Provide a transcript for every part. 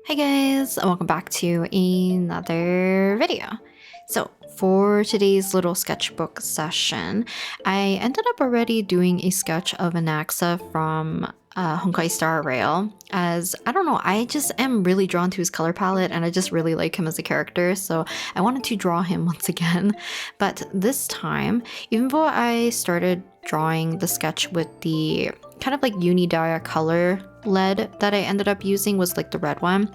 Hi guys, and welcome back to another video. So for today's little sketchbook session, I ended up already doing a sketch of Anaxa from Honkai Star Rail, as I don't know, I just am really drawn to his color palette and I just really like him as a character, so I wanted to draw him once again. But this time, even though I started drawing the sketch with the kind of like Uni Dia Color lead that I ended up using was like the red one,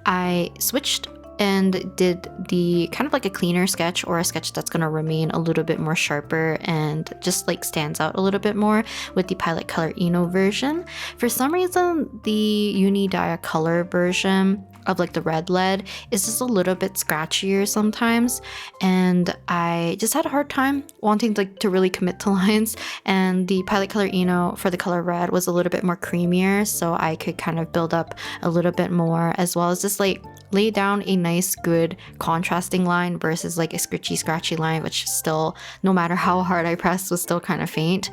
I switched and did the kind of like a cleaner sketch, or a sketch that's going to remain a little bit more sharper and just like stands out a little bit more with the palette Color ENO version. For some reason, the Uni Dia Color version of like the red lead is just a little bit scratchier sometimes, and I just had a hard time wanting to really commit to lines, and the palette Color ENO for the color red was a little bit more creamier, so I could kind of build up a little bit more, as well as just like lay down a nice good contrasting line versus like a scratchy line, which still, no matter how hard I pressed, was still kind of faint.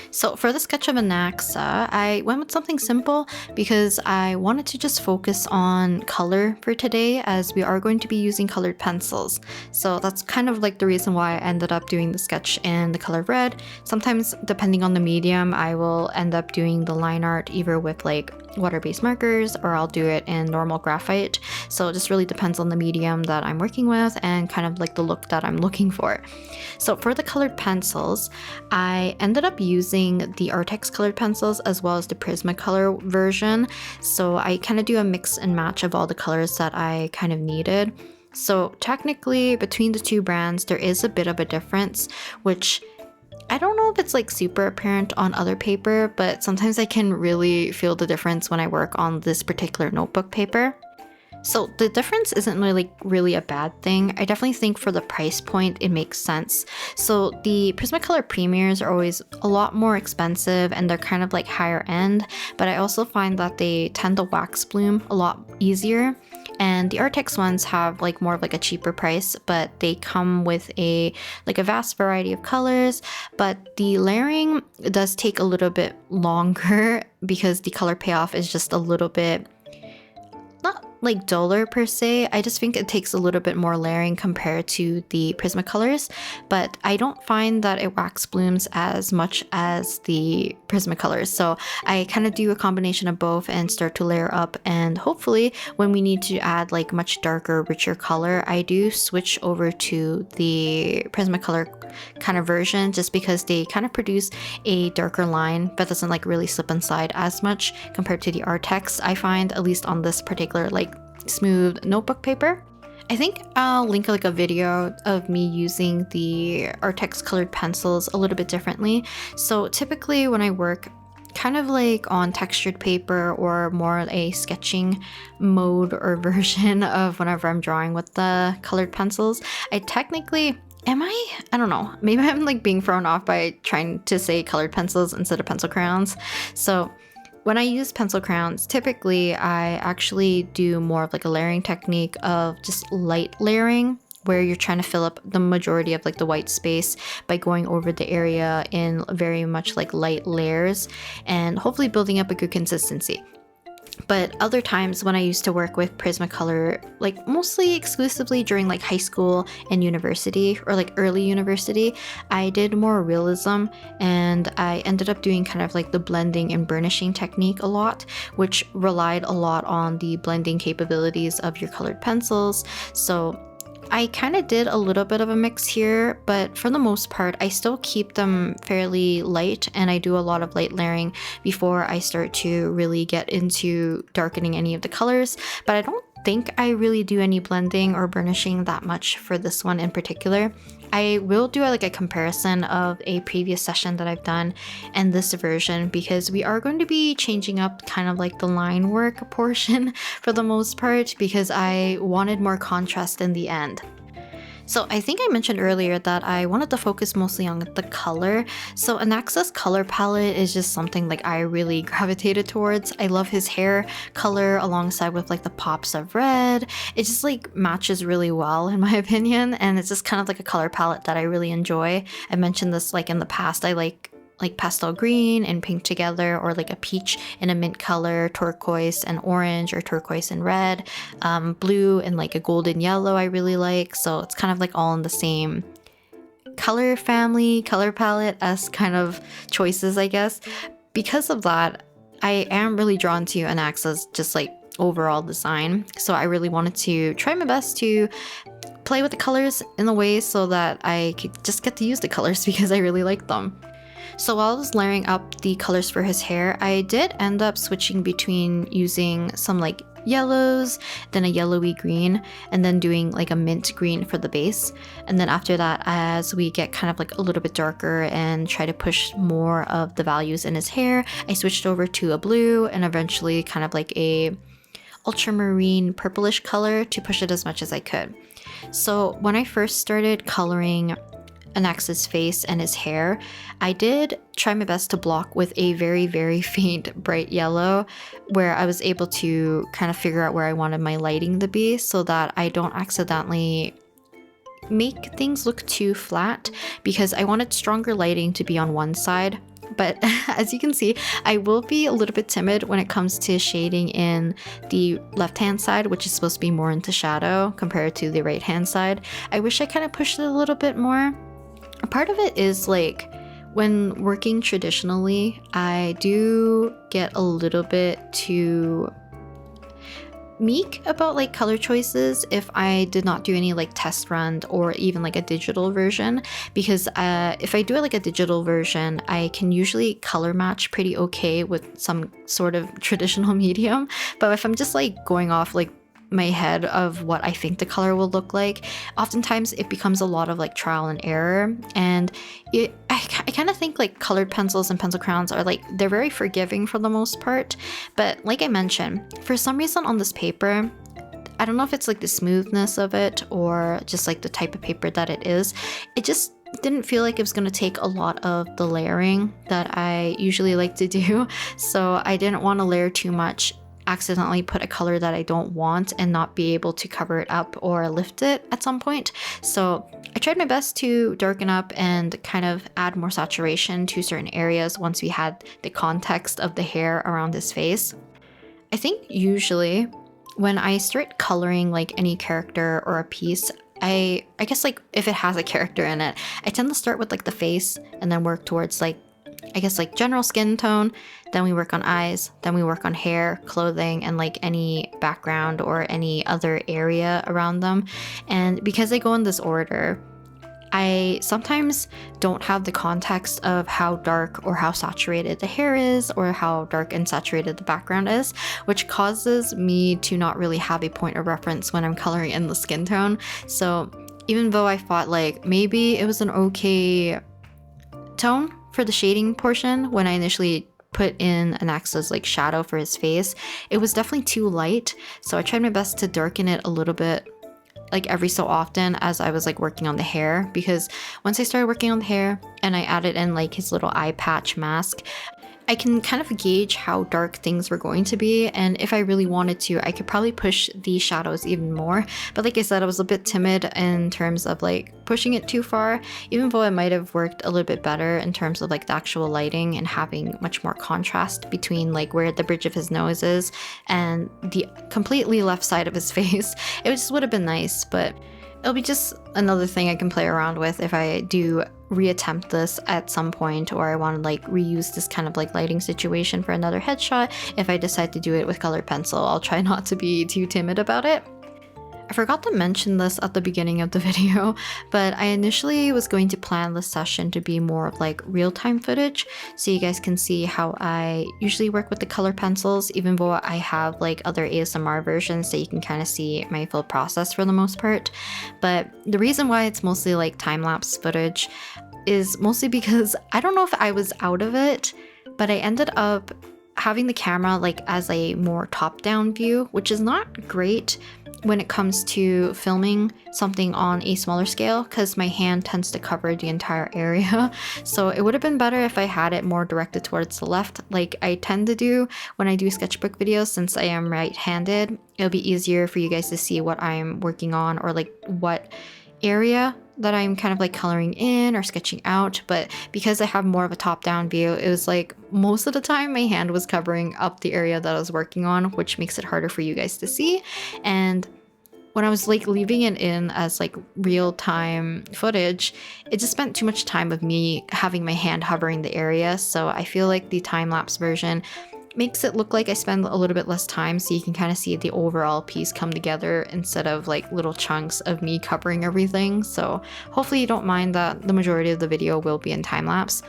So for the sketch of Anaxa, I went with something simple because I wanted to just focus on color for today, as we are going to be using colored pencils. So that's kind of like the reason why I ended up doing the sketch in the color red. Sometimes, depending on the medium, I will end up doing the line art either with like water-based markers, or I'll do it in normal graphite. So it just really depends on the medium that I'm working with and kind of like the look that I'm looking for. So for the colored pencils, I ended up using the Arrtx colored pencils as well as the Prismacolor version. So I kind of do a mix and match of all the colors that I kind of needed. So technically between the two brands, there is a bit of a difference, which I don't know if it's like super apparent on other paper, but sometimes I can really feel the difference when I work on this particular notebook paper. So the difference isn't really a bad thing. I definitely think for the price point, it makes sense. So the Prismacolor Premiers are always a lot more expensive and they're kind of like higher end, but I also find that they tend to wax bloom a lot easier. And the Arrtx ones have like more of like a cheaper price, but they come with a vast variety of colors, but the layering does take a little bit longer because the color payoff is just a little bit not like duller per se. I just think it takes a little bit more layering compared to the Prismacolors, but I don't find that it wax blooms as much as the Prismacolors. So I kind of do a combination of both and start to layer up, and hopefully when we need to add like much darker, richer color, I do switch over to the Prismacolor kind of version, just because they kind of produce a darker line that doesn't like really slip and slide as much compared to the Arrtx, I find, at least on this particular like smooth notebook paper. I think I'll link like a video of me using the Arrtx colored pencils a little bit differently. So typically when I work kind of like on textured paper or more a sketching mode or version of whenever I'm drawing with the colored pencils, I technically I don't know, maybe I'm like being thrown off by trying to say colored pencils instead of pencil crayons. So when I use pencil crayons, typically I actually do more of like a layering technique of just light layering, where you're trying to fill up the majority of like the white space by going over the area in very much like light layers and hopefully building up a good consistency. But other times when I used to work with Prismacolor, like mostly exclusively during like high school and university, or like early university, I did more realism, and I ended up doing kind of like the blending and burnishing technique a lot, which relied a lot on the blending capabilities of your colored pencils. So I kind of did a little bit of a mix here, but for the most part, I still keep them fairly light, and I do a lot of light layering before I start to really get into darkening any of the colors. But I don't think I really do any blending or burnishing that much for this one in particular. I will do like a comparison of a previous session that I've done and this version, because we are going to be changing up kind of like the line work portion for the most part, because I wanted more contrast in the end. So I think I mentioned earlier that I wanted to focus mostly on the color. So Anaxa's color palette is just something like I really gravitated towards. I love his hair color alongside with like the pops of red. It just like matches really well in my opinion, and it's just kind of like a color palette that I really enjoy. I mentioned this like in the past, I like like pastel green and pink together, or like a peach and a mint color, turquoise and orange, or turquoise and red, blue and like a golden yellow I really like. So it's kind of like all in the same color family, color palette as kind of choices, I guess. Because of that, I am really drawn to Anaxa's just like overall design. So I really wanted to try my best to play with the colors in a way so that I could just get to use the colors because I really like them. So while I was layering up the colors for his hair, I did end up switching between using some like yellows, then a yellowy green, and then doing like a mint green for the base. And then after that, as we get kind of like a little bit darker and try to push more of the values in his hair, I switched over to a blue and eventually kind of like a ultramarine purplish color to push it as much as I could. So when I first started coloring Anaxa's face and his hair, I did try my best to block with a very faint bright yellow, where I was able to kind of figure out where I wanted my lighting to be so that I don't accidentally make things look too flat, because I wanted stronger lighting to be on one side. But as you can see, I will be a little bit timid when it comes to shading in the left-hand side, which is supposed to be more into shadow compared to the right-hand side. I wish I kind of pushed it a little bit more. A part of it is like, when working traditionally, I do get a little bit too meek about like color choices if I did not do any like test run or even like a digital version, because if I do like a digital version, I can usually color match pretty okay with some sort of traditional medium. But if I'm just like going off like my head of what I think the color will look like, oftentimes it becomes a lot of like trial and error. And I kind of think like colored pencils and pencil crayons are like, they're very forgiving for the most part. But like I mentioned, for some reason on this paper, I don't know if it's like the smoothness of it or just like the type of paper that it is, it just didn't feel like it was going to take a lot of the layering that I usually like to do. So I didn't want to layer too much, accidentally put a color that I don't want and not be able to cover it up or lift it at some point. So I tried my best to darken up and kind of add more saturation to certain areas once we had the context of the hair around his face. I think usually when I start coloring like any character or a piece, I guess like if it has a character in it, I tend to start with like the face and then work towards like, I guess like general skin tone, then we work on eyes, then we work on hair, clothing, and like any background or any other area around them. And because I go in this order, I sometimes don't have the context of how dark or how saturated the hair is or how dark and saturated the background is, which causes me to not really have a point of reference when I'm coloring in the skin tone. So even though I thought like maybe it was an okay tone for the shading portion when I initially put in Anaxa's like shadow for his face, it was definitely too light. So I tried my best to darken it a little bit like every so often as I was like working on the hair, because once I started working on the hair and I added in like his little eye patch mask, I can kind of gauge how dark things were going to be, and if I really wanted to, I could probably push the shadows even more. But like I said, I was a bit timid in terms of like pushing it too far, even though it might have worked a little bit better in terms of like the actual lighting and having much more contrast between like where the bridge of his nose is and the completely left side of his face. It just would have been nice, but it'll be just another thing I can play around with if I do reattempt this at some point, or I want to like reuse this kind of like lighting situation for another headshot. If I decide to do it with colored pencil, I'll try not to be too timid about it. I forgot to mention this at the beginning of the video, but I initially was going to plan this session to be more of like real-time footage, so you guys can see how I usually work with the color pencils, even though I have like other ASMR versions that you can kind of see my full process for the most part. But the reason why it's mostly like time-lapse footage is mostly because I don't know if I was out of it, but I ended up having the camera like as a more top-down view, which is not great when it comes to filming something on a smaller scale, because my hand tends to cover the entire area. So it would have been better if I had it more directed towards the left, like I tend to do when I do sketchbook videos. Since I am right-handed, it'll be easier for you guys to see what I'm working on or like what area that I'm kind of like coloring in or sketching out, but because I have more of a top-down view, it was like most of the time my hand was covering up the area that I was working on, which makes it harder for you guys to see. And when I was like leaving it in as like real-time footage, it just spent too much time of me having my hand hovering the area. So I feel like the time-lapse version makes it look like I spend a little bit less time, so you can kind of see the overall piece come together instead of like little chunks of me covering everything. So hopefully you don't mind that the majority of the video will be in time-lapse.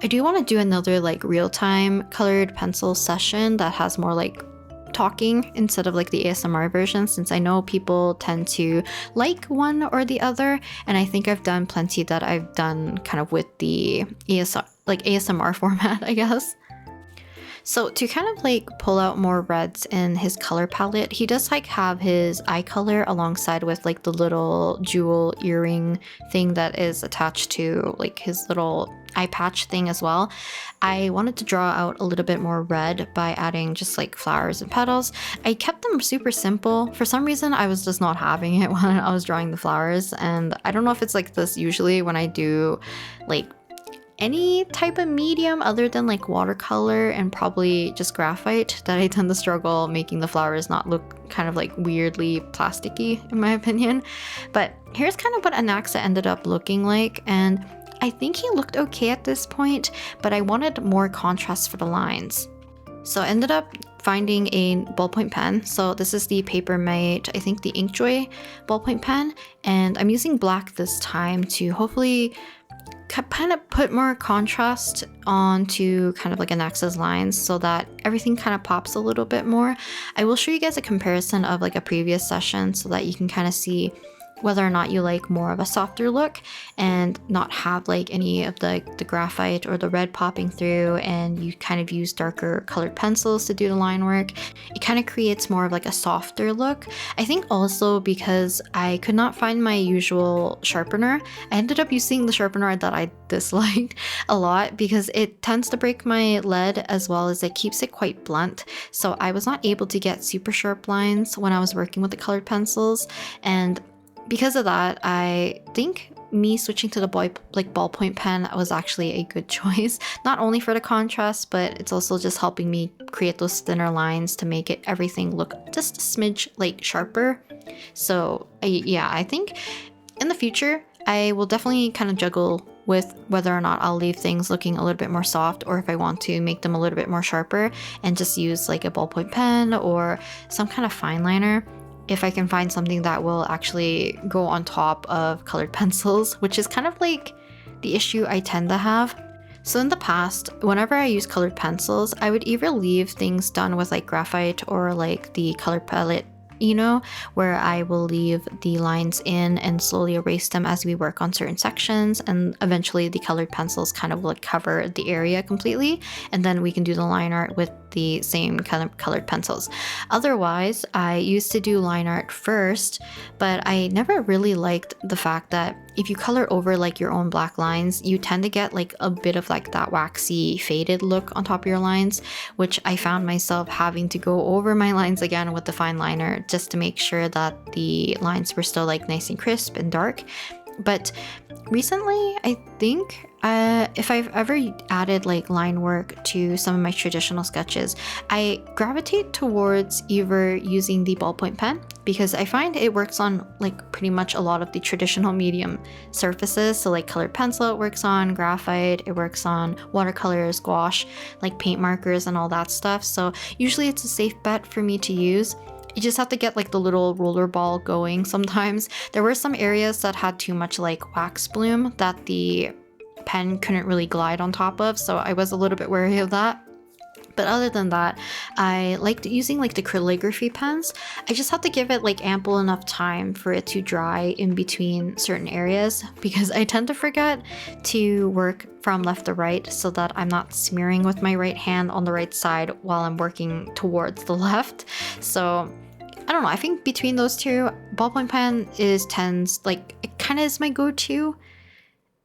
I do want to do another like real-time colored pencil session that has more like talking instead of like the ASMR version, since I know people tend to like one or the other, and I think I've done plenty that I've done kind of with the ASMR format, I guess. So to kind of like pull out more reds in his color palette, he does like have his eye color alongside with like the little jewel earring thing that is attached to like his little eye patch thing as well. I wanted to draw out a little bit more red by adding just like flowers and petals. I kept them super simple. For some reason, I was just not having it when I was drawing the flowers, and I don't know if it's like this usually when I do like any type of medium other than like watercolor and probably just graphite, that I tend to struggle making the flowers not look kind of like weirdly plasticky in my opinion. But here's kind of what Anaxa ended up looking like, and I think he looked okay at this point, but I wanted more contrast for the lines. So I ended up finding a ballpoint pen. So this is the Papermate, I think the Inkjoy ballpoint pen, and I'm using black this time to hopefully kind of put more contrast onto kind of like Anaxa's lines so that everything kind of pops a little bit more. I will show you guys a comparison of like a previous session so that you can kind of see whether or not you like more of a softer look and not have like any of the graphite or the red popping through, and you kind of use darker colored pencils to do the line work. It kind of creates more of like a softer look. I think also because I could not find my usual sharpener, I ended up using the sharpener that I disliked a lot because it tends to break my lead as well as it keeps it quite blunt. So I was not able to get super sharp lines when I was working with the colored pencils, and because of that, I think me switching to the ballpoint pen was actually a good choice. Not only for the contrast, but it's also just helping me create those thinner lines to make it everything look just a smidge like sharper. So yeah, I think in the future, I will definitely kind of juggle with whether or not I'll leave things looking a little bit more soft or if I want to make them a little bit more sharper and just use like a ballpoint pen or some kind of fine liner, if I can find something that will actually go on top of colored pencils, which is kind of like the issue I tend to have. So in the past, whenever I use colored pencils, I would either leave things done with like graphite or like the color palette ENO, where I will leave the lines in and slowly erase them as we work on certain sections, and eventually the colored pencils kind of will cover the area completely, and then we can do the line art with the same kind of colored pencils. Otherwise, I used to do line art first, but I never really liked the fact that if you color over like your own black lines, you tend to get like a bit of like that waxy faded look on top of your lines, which I found myself having to go over my lines again with the fine liner just to make sure that the lines were still like nice and crisp and dark. But recently, I think if I've ever added like line work to some of my traditional sketches, I gravitate towards either using the ballpoint pen, because I find it works on like pretty much a lot of the traditional medium surfaces. So like colored pencil it works on, graphite, it works on watercolors, gouache, like paint markers and all that stuff. So usually it's a safe bet for me to use. You just have to get like the little roller ball going sometimes. There were some areas that had too much like wax bloom that the pen couldn't really glide on top of, so I was a little bit wary of that. But other than that, I liked using like the calligraphy pens. I just have to give it like ample enough time for it to dry in between certain areas, because I tend to forget to work from left to right so that I'm not smearing with my right hand on the right side while I'm working towards the left. So I don't know, I think between those two, ballpoint pen tends like it kind of is my go-to,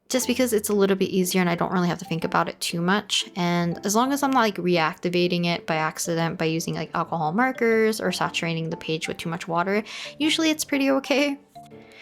just because it's a little bit easier and I don't really have to think about it too much. And as long as I'm not like reactivating it by accident by using like alcohol markers or saturating the page with too much water, usually it's pretty okay.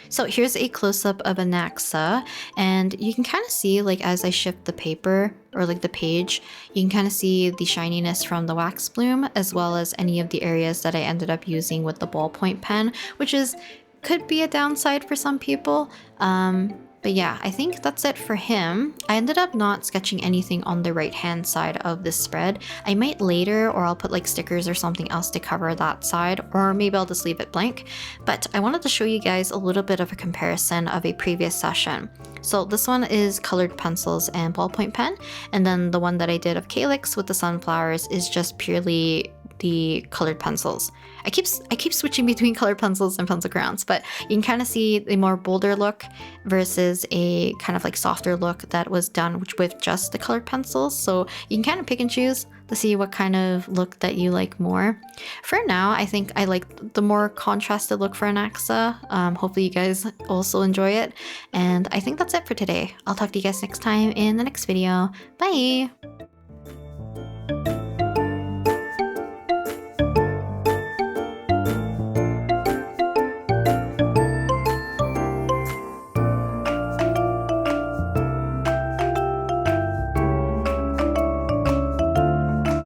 So here's a close-up of Anaxa, and you can kind of see, like, as I shift the paper or like the page, you can kind of see the shininess from the wax bloom, as well as any of the areas that I ended up using with the ballpoint pen, which is could be a downside for some people. But yeah, I think that's it for him. I ended up not sketching anything on the right hand side of this spread. I might later, or I'll put like stickers or something else to cover that side, or maybe I'll just leave it blank. But I wanted to show you guys a little bit of a comparison of a previous session. So this one is colored pencils and ballpoint pen, and then the one that I did of calyx with the sunflowers is just purely the colored pencils. I keep switching between colored pencils and pencil crayons, but you can kind of see the more bolder look versus a kind of like softer look that was done with just the colored pencils. So you can kind of pick and choose to see what kind of look that you like more. For now, I think I like the more contrasted look for Anaxa. Hopefully you guys also enjoy it. And I think that's it for today. I'll talk to you guys next time in the next video. Bye!